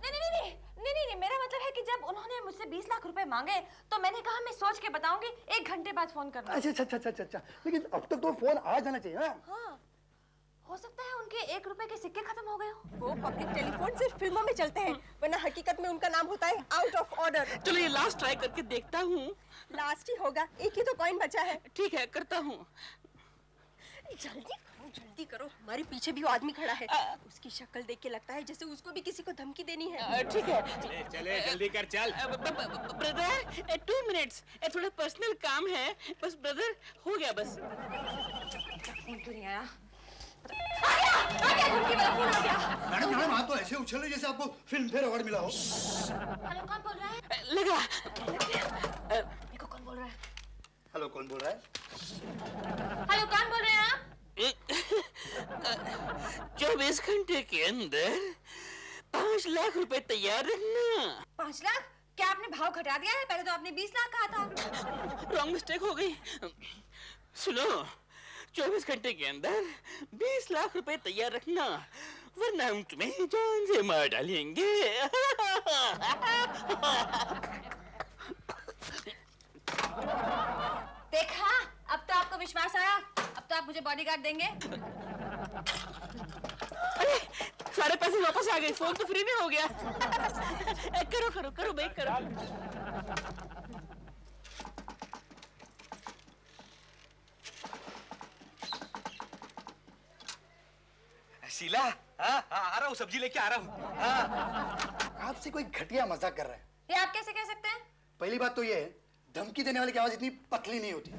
नहीं, मेरा मतलब है कि जब उन्होंने मुझसे 20 लाख रुपए मांगे तो मैंने कहा मैं सोच के बताऊंगी, 1 घंटे बाद फोन करना। अच्छा, लेकिन अब तक तो फोन आ जाना चाहिए ना? हाँ, हो सकता है उनके 1 रुपए के सिक्के खत्म हो गए हो। वो पब्लिक टेलीफोन सिर्फ फिल्मों में चलते हैं, वरना हकीकत में उनका नाम होता है आउट ऑफ ऑर्डर। चलो ये लास्ट ट्राई करके देखता हूँ। लास्ट ही होगा, एक ही तो कॉइन बचा है। ठीक है, करता हूँ। जल्दी करो, हमारे पीछे भी वो आदमी खड़ा है। उसकी शक्ल देख के लगता है जैसे उसको भी किसी को धमकी देनी है। ठीक है, चले जल्दी कर, चल। ब्रदर 2 मिनट्स, थोड़ा पर्सनल काम है बस। ब्रदर हो गया बस। फोन क्यों नहीं आया? मैडम आप तो ऐसे उछल रहे जैसे आपको फिल्म फेयर अवार्ड मिला हो। हेलो, कौन बोल रहा है? लगा। देखो कौन बोल रहा है। हेलो, कौन बोल रहा है? हेलो, कौन बोल रहे हैं आप? 24 घंटे के अंदर 5 लाख रुपए तैयार रखना। 5 लाख? क्या आपने भाव घटा दिया है? पहले तो आपने 20 लाख कहा था। रॉन्ग मिस्टेक हो गई। सुनो, 24 घंटे के अंदर 20 लाख रुपए तैयार रखना, वरना हम तुम्हें जान से मार डालेंगे। देखा, अब तो आपको विश्वास आया। अब तो आप मुझे बॉडीगार्ड देंगे। अरे सारे पैसे वापस आ गए, फोन तो फ्री में हो गया। करो करो करो भाई, करो। शीला, आ रहा हूँ, सब्जी लेके आ रहा हूँ। आपसे कोई घटिया मजाक कर रहा है। ये आप कैसे कह सकते हैं? पहली बात तो ये है, धमकी देने वाले की आवाज इतनी पतली नहीं होती।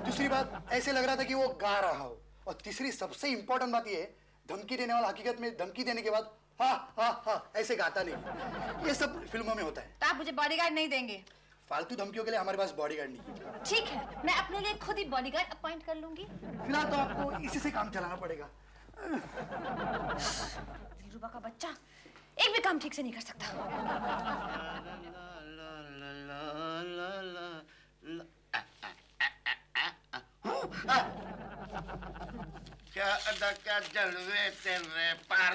दूसरी बात, ऐसे लग रहा था कि वो गा रहा हो। और तीसरी सबसे इंपॉर्टेंट बात ये है, धमकी देने वाला हकीकत में धमकी देने के बाद हाँ हाँ हाँ ऐसे गाता नहीं। ये सब फिल्मों में होता है। तो आप मुझे बॉडीगार्ड नहीं देंगे? फालतू धमकियों के लिए हमारे पास बॉडीगार्ड नहीं है। ठीक है, मैं अपने लिए खुद ही बॉडीगार्ड अपॉइंट कर लूंगी। फिलहाल तो आपको इसी से काम चलाना पड़ेगा। दिलरुबा का बच्चा एक भी काम ठीक से नहीं कर सकता। क्या अदा क्या जलवे तेरे पर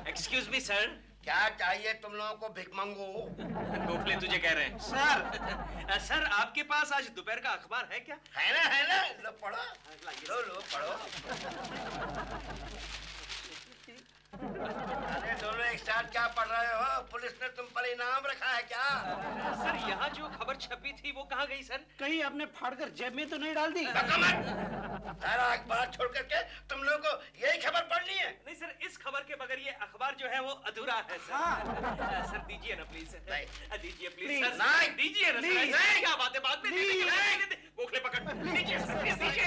एक्सक्यूज मी सर, क्या चाहिए तुम लोगों को भिखमंगो? गोखले तुझे कह रहे हैं। सर आपके पास आज दोपहर का अखबार है क्या? है ना लो पढ़ो, लो पढ़ो। अरे दोनों एक साथ क्या पढ़ रहे हो? पुलिस ने तुम पर इनाम रखा है क्या? सर यहाँ जो खबर छपी थी वो कहाँ गई सर? कहीं आपने फाड़कर जेब में तो नहीं डाल दी? सारा अखबार छोड़ करके तुम लोगों को यही खबर पढ़नी है? नहीं सर, इस खबर के बगैर ये अखबार जो है वो अधूरा है सर। सर दीजिए ना प्लीज। दीजिए प्लीज सर। नहीं दीजिए ना सर। क्या बात है, बाद में दे देंगे। गोखले पकड़, दीजिए प्लीज दीजिए।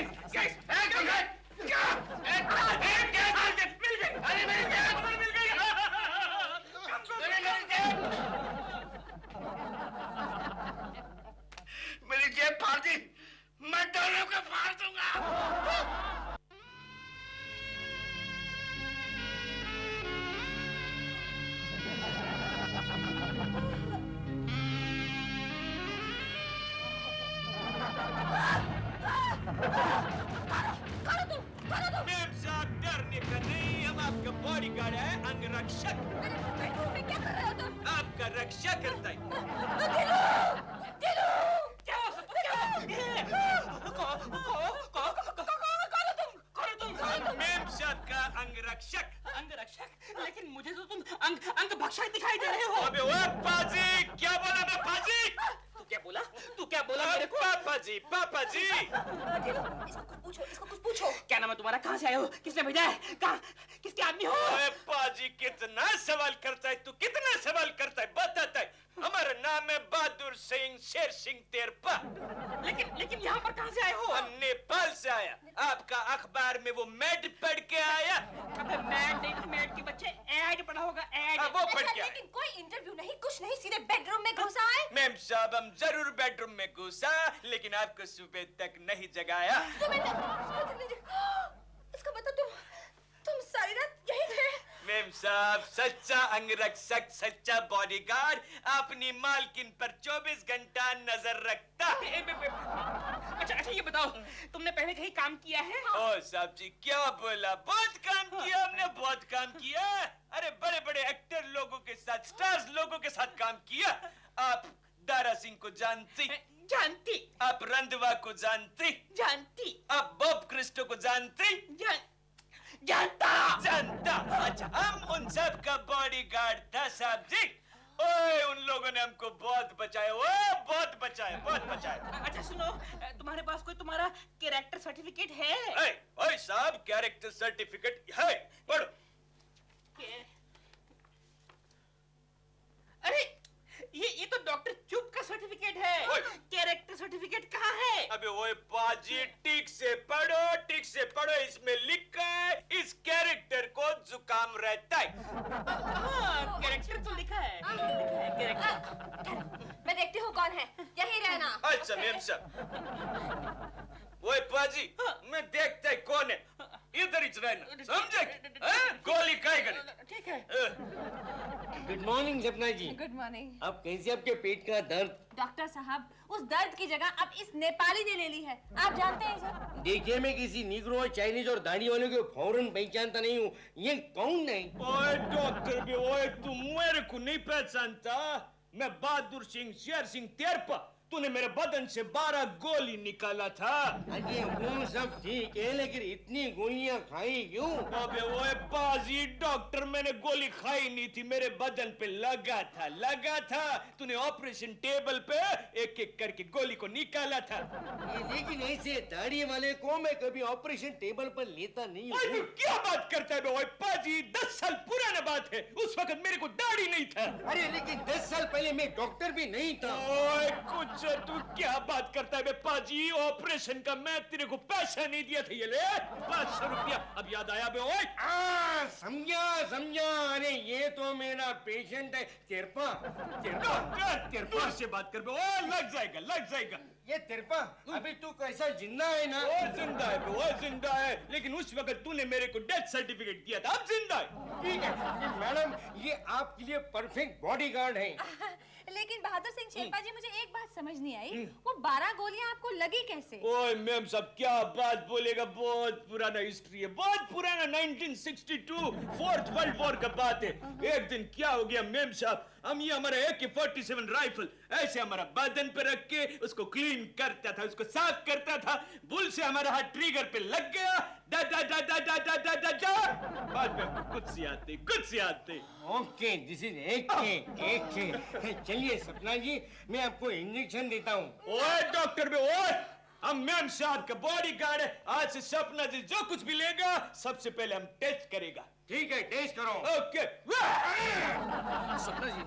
मेरी जेब फाड़ दी, मैं दोनों को फाड़ दूंगा। मैम साहब डरने का नहीं, हम आपका बॉडीगार्ड है, अंगरक्षक। क्या कर रहे हो तुम? आपका रक्षा करता है। मैम साहब का अंगरक्षक। अंगरक्षक? लेकिन मुझे तो तुम अंग भक्षक दिखाई दे रहे हो। अबे ओए पाजी, क्या बोला मैं पाजी? तू क्या बोला मेरे को? पापा जी। इसको कुछ पूछो। क्या नाम है तुम्हारा? कहाँ से आए हो? किसने भेजा है? कहाँ? किसके आदमी हो? ओए पाजी, कितना सवाल करता है तू, कितना सवाल करता है, बताता है। हमारा नाम है बहादुर सिंह शेर सिंह तेरपा। लेकिन यहाँ पर कहाँ से आए हो? हम नेपाल से आया। आपका अखबार में वो मैड पढ़ के आया। अबे मैड के बच्चे एआई पढ़ा होगा, एआई। वो पढ़ के आया। लेकिन कोई इंटरव्यू नहीं, कुछ नहीं, सीधे बेडरूम में घुसा आए। मैम साहब, हम जरूर बेडरूम में घुसा, लेकिन आपको सुबह तक नहीं जगाया। इसका मतलब तुम सारी रात यही थे? मैम साहब, सच्चा अंगरक्षक, सच्चा बॉडीगार्ड अपनी मालकिन पर 24 घंटा नजर रखता है। अच्छा ये बताओ, तुमने पहले कहीं काम किया है? ओ साहब जी, क्या बोला? बहुत काम किया हमने, बहुत काम किया। अरे बड़े बड़े एक्टर लोगों के साथ, स्टार्स लोगों के साथ काम किया। आप दारा सिंह को जानती? आप रंधवा को जानती? आप बॉब क्रिस्टो को जानती? जानता। अच्छा, हम उन सब का बॉडीगार्ड था साहब जी। ओए, उन लोगों ने हमको बहुत बचाया, बहुत बचाया। अच्छा सुनो, तुम्हारे पास कोई तुम्हारा कैरेक्टर सर्टिफिकेट है? ओए साहब, कैरेक्टर सर्टिफिकेट है, पढ़ो। अरे ये तो डॉक्टर चुप का सर्टिफिकेट है। कैरेक्टर सर्टिफिकेट कहाँ है? अबे ओए पाजी, ठीक से पढ़ो। इसमें लिखा है इस कैरेक्टर को जुकाम रहता है। कैरेक्टर तो लिखा है। मैं देखती हूँ कौन है, यही रहना। अच्छा मैम साहब। ओए पाजी, मैं देखता है कौन है, इधर ही रहना, समझे? गोली खाए करे। ठीक है। गुड मॉर्निंग सपना जी। Good morning. अब कैसे आपके पेट का दर्द? डॉक्टर साहब, उस दर्द की जगह अब इस नेपाली ने ले ली है। आप जानते हैं इसे? देखिए, मैं किसी निग्रो, चाइनीज और दाढ़ी वालों को फौरन पहचानता नहीं हूँ। ये कौन है? ओए डॉक्टर भी, ओए तुम मेरे को नहीं पहचानता? मैं बहादुर सिंह शेर सिंह तेरपा। तूने मेरे बदन से 12 गोली निकाला था। अरे वो सब ठीक है, लेकिन इतनी गोलियां खाई क्यों? अबे ओए बाजी डॉक्टर, मैंने गोली खाई नहीं थी, मेरे बदन पे लगा था। तूने ऑपरेशन टेबल पे एक एक करके गोली को निकाला था। लेकिन ऐसे दाढ़ी वाले को मैं कभी ऑपरेशन टेबल पर लेता नहीं हूँ। क्या बात करता है ओए बाजी? 10 साल पुराना बात है, उस वक्त मेरे को दाढ़ी नहीं था। अरे लेकिन 10 साल पहले मैं डॉक्टर भी नहीं था। ओए कुछ से तू क्या बात करता है बे पाजी? ऑपरेशन का मैं तेरे को पैसा नहीं दिया था, ये ले 500 रुपया। अब याद आया बे? ओए समझा। अरे ये तो मेरा पेशेंट है तिरपा। तिरपा से बात कर बे। ओ लग जाएगा। ये तिरपा अभी तू कैसा जिंदा है ना? वो जिंदा है, वो जिंदा है, लेकिन उस वक्त तूने मेरे को डेथ सर्टिफिकेट दिया था, अब जिंदा है। ठीक है मैडम, ये आपके लिए परफेक्ट बॉडीगार्ड है। लेकिन बहादुर सिंह शेरपा जी, मुझे एक बात समझ नहीं आई, वो 12 गोलियां आपको लगी कैसे? ओए मैम साहब क्या बात बोलेगा, बहुत पुराना हिस्ट्री है, बहुत पुराना, 1962 फोर्थ वर्ल्ड वॉर का बात है। एक दिन क्या हो गया मैम साहब, हम ये हमारा AK-47 राइफल ऐसे हमारा बदन पे रख के उसको क्लीन करता था, उसको साफ करता था, बुल से हमारा हाथ ट्रिगर पे लग गया, दा दा दा दा दा दा दा दा दा। बाद में कुछ से आते। ओके, दिस इज एक चलिए सपना जी, मैं आपको इंजेक्शन देता हूँ। ओए डॉक्टर बे, ओए हम मैम साहब का बॉडीगार्ड है, आज से सपना जी जो कुछ भी लेगा सबसे पहले हम टेस्ट करेगा। ठीक है, टेस्ट करो। ओके। सपना जी,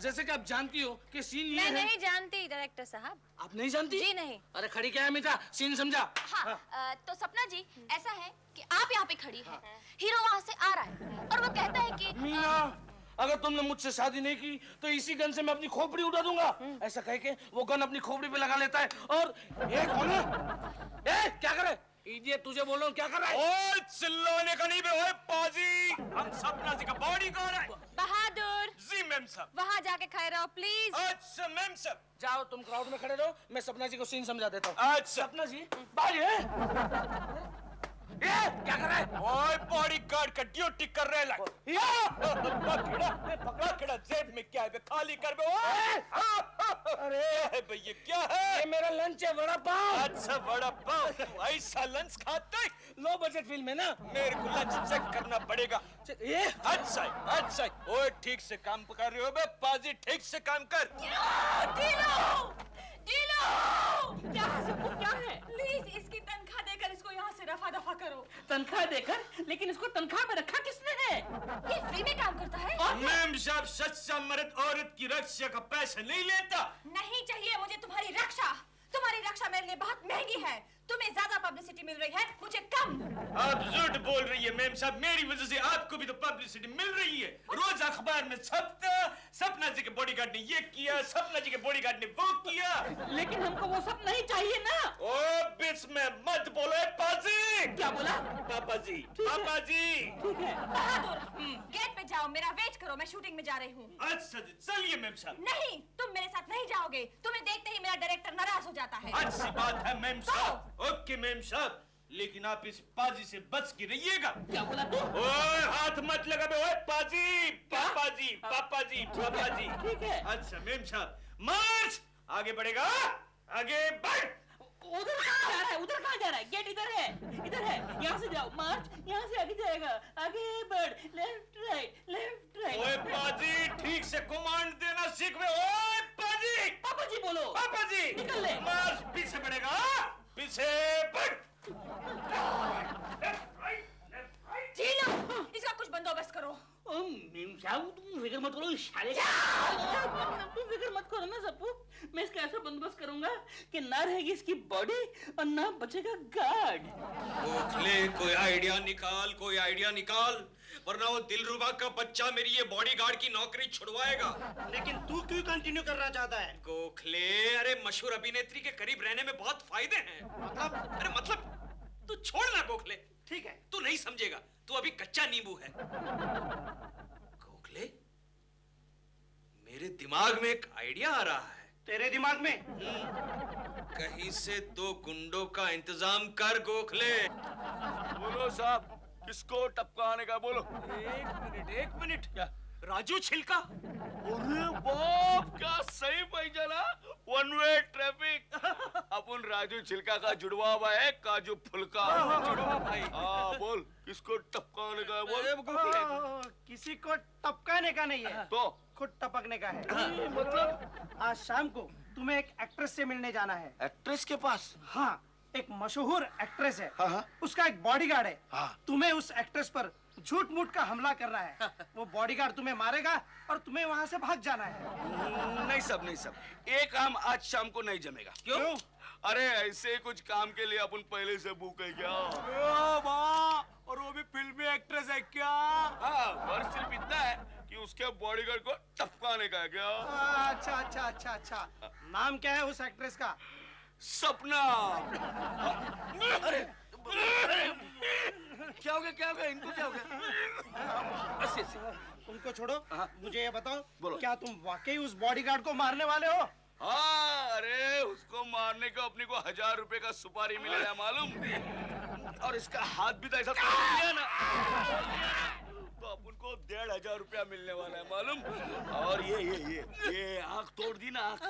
जैसे कि आप जानती हो कि सीन ये मैं है। नहीं जानती डायरेक्टर साहब। आप नहीं जानती? जी नहीं। अरे खड़ी क्या है मीठा, सीन समझा? हाँ, तो सपना जी ऐसा है कि आप यहाँ पे खड़ी हैं, हीरो वहाँ से आ रहा है और वो कहता है कि मीना, अगर तुमने मुझसे शादी नहीं की तो इसी गन से मैं अपनी खोपड़ी उड़ा दूंगा। ऐसा कह के वो गन अपनी खोपड़ी पे लगा लेता है और ये कौन है? क्या करे? इडियट, तुझे बोल रहा हूँ, क्या कर रहा है? ओए चिल्लाने का नहीं बे, ओए पाजी, हम सपना जी का बॉडीगार्ड है। बहादुर जी मैम साहब। वहाँ जाके खड़े रहो प्लीज। अच्छा मैम साहब। जाओ तुम क्राउड में खड़े रहो, मैं सपना जी को सीन समझा देता हूँ। अच्छा सपना जी बाहर क्या कर रहा है? ओए बॉडीगार्ड का ड्यूटी कर रहे हैं। पकड़ा खड़ा जेब में क्या है, खाली कर बे। अरे भैया क्या है? ये मेरा लंच है, वड़ा पाव। अच्छा वड़ा पाव, तू ऐसा लंच खाता है? लो बजट फिल्म है ना, मेरे को लंच चेक करना पड़ेगा। ये अच्छा ओए ठीक से काम कर रहे हो बे पाजी, ठीक से काम कर। क्या है? प्लीज इसकी तनख्वाह देकर इसको यहाँ से रफा दफा करो। तनख्वाह देकर? लेकिन इसको तनख्वाह में रखा किसने है? ये फ्री में काम करता है। मैम साहब सच्चा मर्द औरत की रक्षा का पैसा नहीं लेता। नहीं चाहिए मुझे तुम्हारी रक्षा, तुम्हारी रक्षा मेरे लिए बहुत महंगी है। तुम्हें ज्यादा पब्लिसिटी मिल रही है, मुझे कम। आप झूठ बोल रही है मैम साहब, मेरी वजह से आपको भी तो पब्लिसिटी मिल रही है। रोज अखबार में छपता, सपना जी के बॉडीगार्ड ने ये किया, सपना जी के बॉडीगार्ड ने वो किया। लेकिन हमको वो सब नहीं चाहिए ना। ओ बीच में मत बोलो पाजी। क्या बोला? पापा जी। ठीक है। बहादुर गेट पे जाओ, मेरा वेट करो, मैं शूटिंग में जा रही हूँ। अच्छा जी चलिए मैम साहब। नहीं, तुम मेरे साथ नहीं जाओगे, तुम्हें देखते ही मेरा डायरेक्टर नाराज हो जाता है। अच्छी बात है मैम साहब। ओके मैम साहब, लेकिन आप इस पाजी से बच के रहिएगा। क्या बोला तू? ओए हाथ मत लगा बे, ओए पाजी, पापा जी। ठीक है। अच्छा मैम साहब, मार्च आगे बढ़ेगा, आगे बढ़। उधर कहाँ जा रहा है? उधर कहाँ जा रहा है? गेट इधर है, यहाँ से जाओ, मार्च, यहाँ से आगे जाएगा, आगे बढ़, लेफ्ट राइट। ओए पाजी ठीक से कमांड देना सीख बे। ओए पाजी। पापा जी बोलो। पापा जी निकल ले। मार्च पीछे बढ़ेगा, पीछे बढ़। जी लो, इसका कुछ बंदोबस्त करो। तुम फिक्र मत करो, तुम फिक्र मत करो ना सप्पू, मैं इसका ऐसा बंदोबस्त करूंगा कि ना रहेगी इसकी बॉडी और ना बचेगा गार्ड। गोखले कोई आइडिया निकाल, वरना वो दिलरुबा का बच्चा मेरी ये बॉडीगार्ड की नौकरी छुड़वाएगा। लेकिन तू क्यों कंटिन्यू करना चाहता है? गोखले, अरे मशहूर अभिनेत्री के करीब रहने में बहुत फायदे हैं। मतलब तू छोड़ ना गोखले। ठीक है, तू नहीं समझेगा, तू अभी कच्चा नींबू है। गोखले, मेरे दिमाग में एक आइडिया आ रहा है। तेरे दिमाग में? कहीं से 2 गुंडों का इंतजाम कर गोखले। बोलो साहब, किसको टपकाने का बोलो। एक मिनट क्या? राजू छिलका? अरे बाप, क्या सही पहचाना, 1 वे ट्रैफिक। अपन राजू छिलका का जुड़वा हुआ है काजू फुलका। जुड़वा भाई। हाँ बोल, किसको टपकाने का बोल। किसी को टपकाने का नहीं है, तो खुद टपकने का है। मतलब आज शाम को तुम्हें एक एक्ट्रेस से मिलने जाना है। एक्ट्रेस के पास? हाँ, एक मशहूर एक्ट्रेस है। हाँ। उसका एक बॉडीगार्ड है। हाँ। तुम्हें उस एक्ट्रेस पर झूठ मूठ का हमला कर रहा है। वो बॉडीगार्ड तुम्हें मारेगा और तुम्हें वहाँ से भाग जाना है। नहीं सब नहीं सब, एक काम आज शाम को नहीं जमेगा। क्यों? अरे ऐसे कुछ काम के लिए अपन पहले से बुक है क्या? और वो भी फिल्मी एक्ट्रेस है क्या? हाँ, फर्क सिर्फ इतना है कि उसके बॉडीगार्ड को टपकाने का है क्या? अच्छा अच्छा अच्छा अच्छा। नाम क्या है उस एक्ट्रेस का? सपना। अरे क्या हो गया, क्या हो गया, इनको क्या हो गया? उनको छोड़ो, मुझे ये बताओ, बोलो। क्या तुम वाकई उस बॉडीगार्ड को मारने वाले हो? हाँ, अरे उसको मारने को अपने को 1000 रुपए का सुपारी मिलेगा मालूम, और इसका हाथ भी तो ऐसा तोड़ दिया ना, तो अपन को 1500 रुपया मिलने वाला है मालूम। और ये आँख तोड़ दी ना आँख,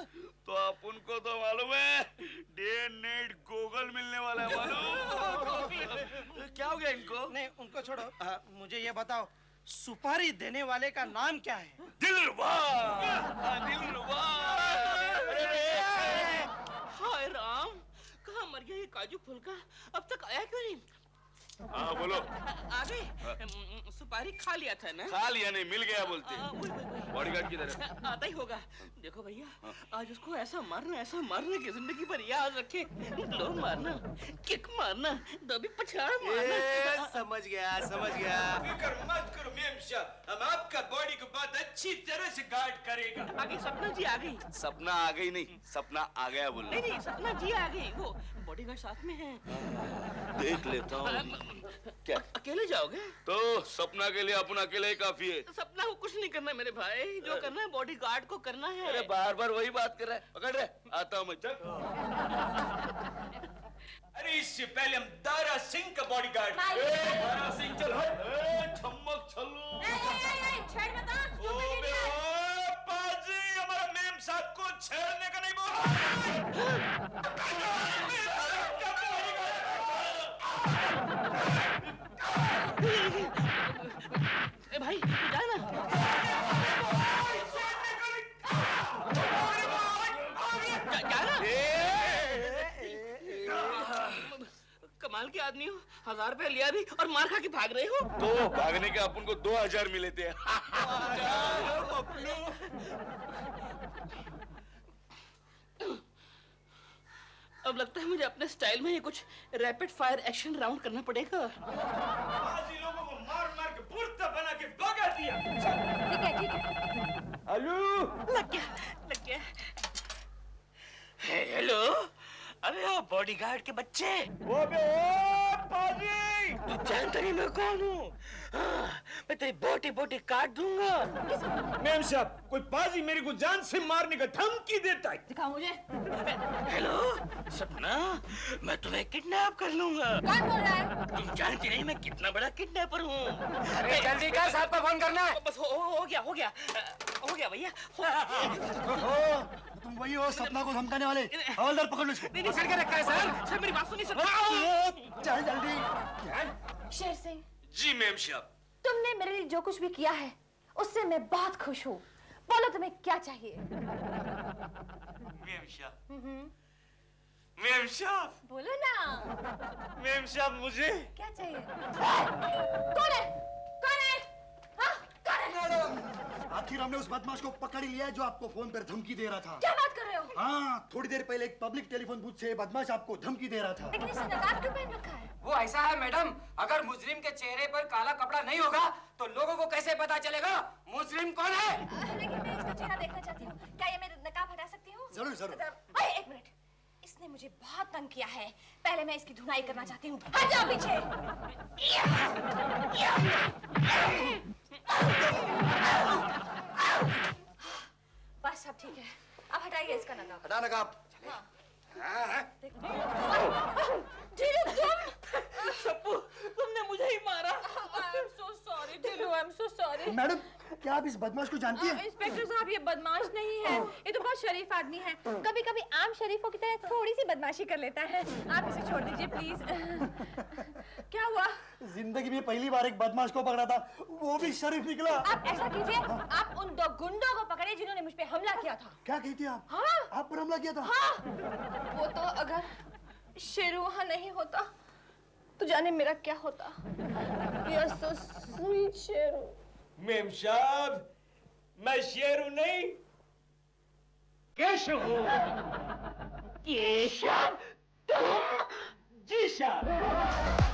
तो अपन को तो मालूम है डे नाइट गोगल मिलने वाला है मालूम। क्या हो गया इनको? नहीं, उनको छोड़ो, मुझे ये बताओ, सुपारी देने वाले का नाम क्या है? दिलरुबा। दिलरुबा। हाय राम, कहाँ मर गया ये काजू फूल का? अब तक आया क्यों नहीं? हाँ बोलो। आ गए? सुपारी खा लिया था ना? खा लिया नहीं, मिल गया बोलते। बॉडीगार्ड की तरह आता ही होगा। देखो भैया, आज उसको ऐसा मारना कि जिंदगी भर याद रखे। लो मारना, किक मारना, दबी पछाड़ मारना। समझ गया समझ गया। फिक्र मत करो मेम साहब, हम आपका बॉडी को बहुत अच्छी तरह से गार्ड करेगा। आगे सपना जी आ गई। सपना आ गई नहीं, सपना आ गया बोल। नहीं, सपना जी आ गई। वो बॉडीगार्ड साथ में है। देख लेता हूँ। क्या अकेले जाओगे? तो सपना के लिए अपन अकेले ही काफी है। सपना को कुछ नहीं करना मेरे भाई, जो करना है बॉडीगार्ड को करना है। अरे बार बार वही बात कर रहा है, पकड़ रहे, आता हूँ मैं, चल। अरे इससे पहले हम दारा सिंह का बॉडीगार्ड। दारा सिंह चल हट। छम्मक छल्लू। पाजी, हमारा मेम साहब को छेड़ने का नहीं बोला। ए भाई जाना। कमाल के आदमी हो, 1000 रुपया लिया भी और मार खा के भाग रहे हो। तो भागने के अपन को 2000 मिले थे। अब लगता है मुझे अपने स्टाइल में ये कुछ रैपिड फायर एक्शन राउंड करना पड़ेगा। बाजी लोगों को मार मार के बुर्ता बना के भगा दिया। ठीक है। हेलो, लग गया। हेलो, अबे ओ बॉडीगार्ड के बच्चे। वो बे पाजी, तू जानता नहीं मैं कौन हूँ? मैं तेरी बोटी काट दूंगा। मेम साहब, कोई पाजी मेरे को जान से मारने का धमकी देता है। दिखाओ मुझे। हेलो सपना, मैं तुम्हें किडनैप कर लूंगा। कौन बोल रहा है? तुम जानती नहीं मैं कितना बड़ा किडनैपर हूँ। अरे जल्दी कर, साहब को फोन करना है। बस हो गया भैया। तुम वही हो सपना को धमकाने वाले? हवलदार पकड़ लो इसको। पकड़ के रखा है सर मेरी बात सुनिए सर। चल जल्दी। शेर सिंह, जी मेम साहब। तुमने मेरे लिए जो कुछ भी किया है उससे मैं बहुत खुश हूँ। बोलो तुम्हें क्या चाहिए? मेम साहब, बोलो ना। मेम साहब मुझे क्या चाहिए? कौन है? हाँ, कौन है? मैडम, आखिर हमने उस बदमाश को पकड़ लिया है जो आपको फोन पर धमकी दे रहा था। क्या बात कर रहे हो? हाँ, थोड़ी देर पहले एक पब्लिक टेलीफोन बूथ से बदमाश आपको धमकी दे रहा था। लेकिन इसने नकाब क्यों पहन रखा है? वो ऐसा है मैडम, अगर मुजरिम के चेहरे पर काला कपड़ा नहीं होगा तो लोगों को कैसे पता चलेगा मुजरिम कौन है? लेकिन मैं इसका चेहरा देखना चाहती हूँ। क्या ये मेरा नकाब हटा सकती हूँ? जरूर जरूर। ओए, एक मिनट, इसने मुझे बहुत तंग किया है। पहले मैं इसकी धुनाई करना चाहती हूँ। हट जाओ पीछे। बस अब ठीक है। अब हटाइए इसका नकाब। हटा नकाब। सप्पू, तुमने मुझे ही मारा। I'm so sorry, ढिलू, I'm so sorry। Madam, क्या आप इस बदमाश को जानती हैं? इंस्पेक्टर साहब, ये बदमाश नहीं है, ये तो बहुत शरीफ आदमी है। कभी कभी आम शरीफों की तरह थोड़ी सी बदमाशी कर लेता है। आप इसे छोड़ दीजिए प्लीज। क्या हुआ? जिंदगी में पहली बार एक बदमाश को पकड़ा था, वो भी शरीफ निकला। आप ऐसा कीजिए, आप उन 2 गुंडों को पकड़े जिन्होंने मुझ पे हमला किया था। क्या कहती हैं आप? हाँ, आप पर हमला किया था? हाँ। वो तो अगर शेरू वहाँ नहीं होता तो जाने मेरा क्या होता। You are so sweet, Sheru. Ma'am साहब, मैं शेरू नहीं, केशव हूँ। केशव? जी साहब।